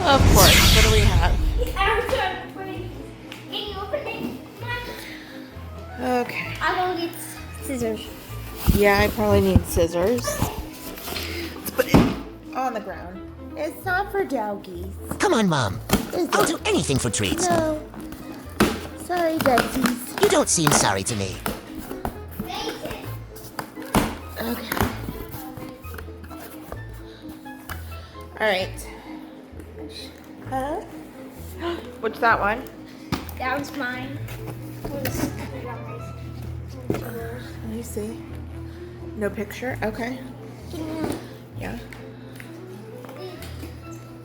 Of course. What do we have? Can you open it? Okay. I will get scissors. Yeah, I probably need scissors. Let's put it on the ground. It's not for doggies. Come on, Mom. Is I'll it? do anything for treats. No. Sorry, Duggies. You don't seem sorry to me. Okay. All right. Huh? What's that one? That was mine. Let me see. No picture? Okay. Yeah.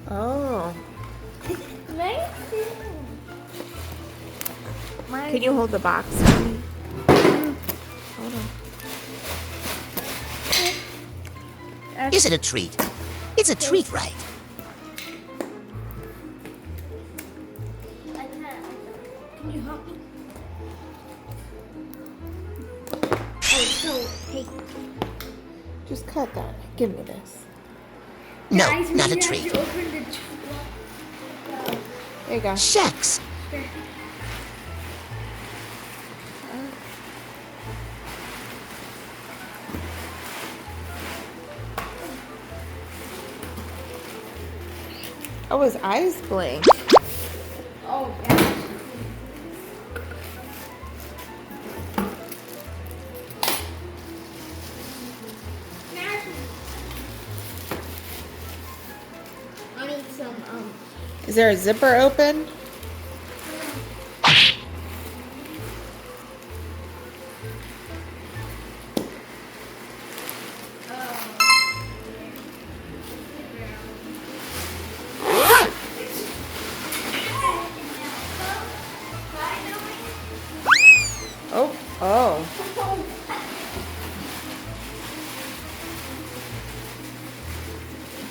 Oh. Can you hold the box for me? Hold on. Is it a treat? It's a treat, right? Can you help me? Oh, so, hey. Just cut that. Give me this. No, Guys, we not a have treat. to open the There you go. Shucks. Oh, his eyes blink. Oh, yeah. I need some, Is there a zipper open? Oh, oh.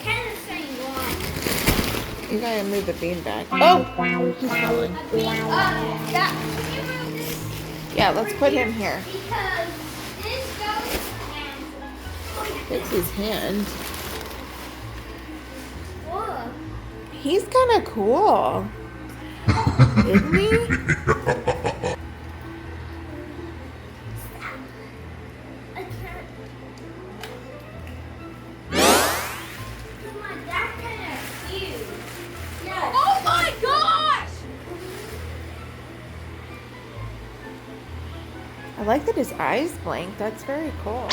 kind of saying why. You gotta move the bean back. Oh, he's falling. Can you move this? Yeah, let's put him here. Because this goes and... Fix his hand. Whoa. He's kind of cool. Isn't he? I can't. Come on, that's kind of cute. Yeah. Oh my gosh! I like that his eyes blink. That's very cool.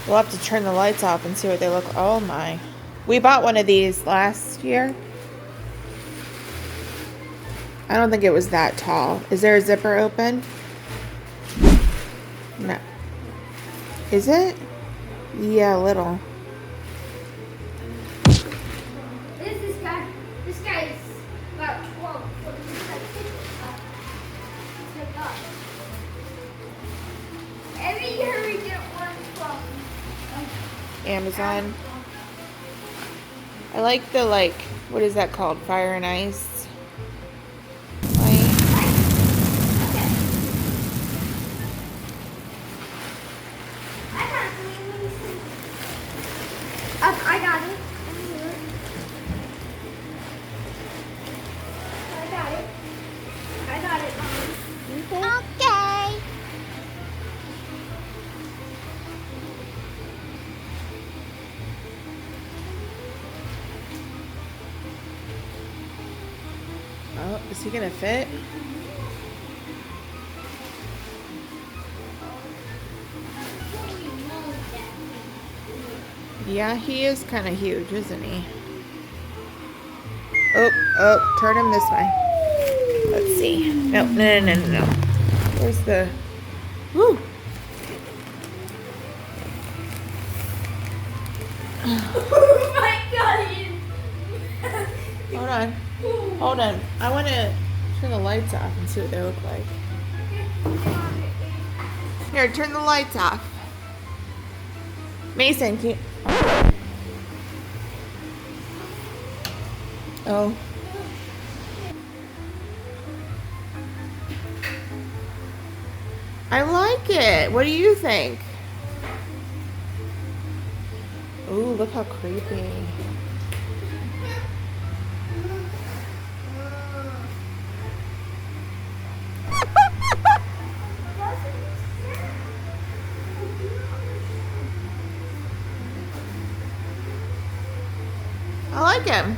We'll have to turn the lights off and see what they look. Oh my. We bought one of these last year. I don't think it was that tall. Is there a zipper open? No. Is it? Yeah, a little. This guy. This guy is about 12. So this is like 50. Every year we get one from Amazon. I like the what is that called? Fire and ice. Light. Okay. I got it. I got it, Mom. Okay. Oh, is he gonna fit? Yeah, he is kind of huge, isn't he? Oh, turn him this way. Let's see. No. Where's the... Woo! Oh my God! Hold on. I want to turn the lights off and see what they look like. Here, turn the lights off. Mason, can you... Oh. I like it. What do you think? Ooh, look how creepy. I like him.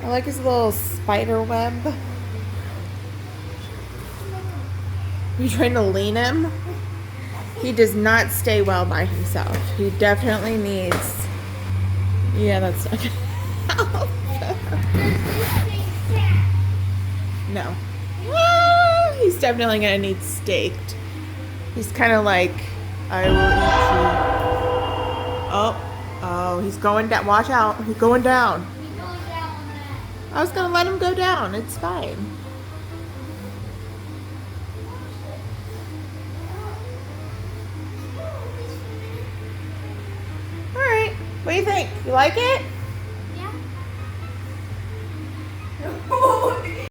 I like his little spider web. Are you trying to lean him? He does not stay well by himself. He definitely needs... Yeah, that's not gonna help. No. Ah, he's definitely gonna need staked. He's kind of like, I will eat you. Oh, he's going down. Watch out. He's going down. He's going down on that. I was gonna let him go down. It's fine. All right. What do you think? You like it? Yeah.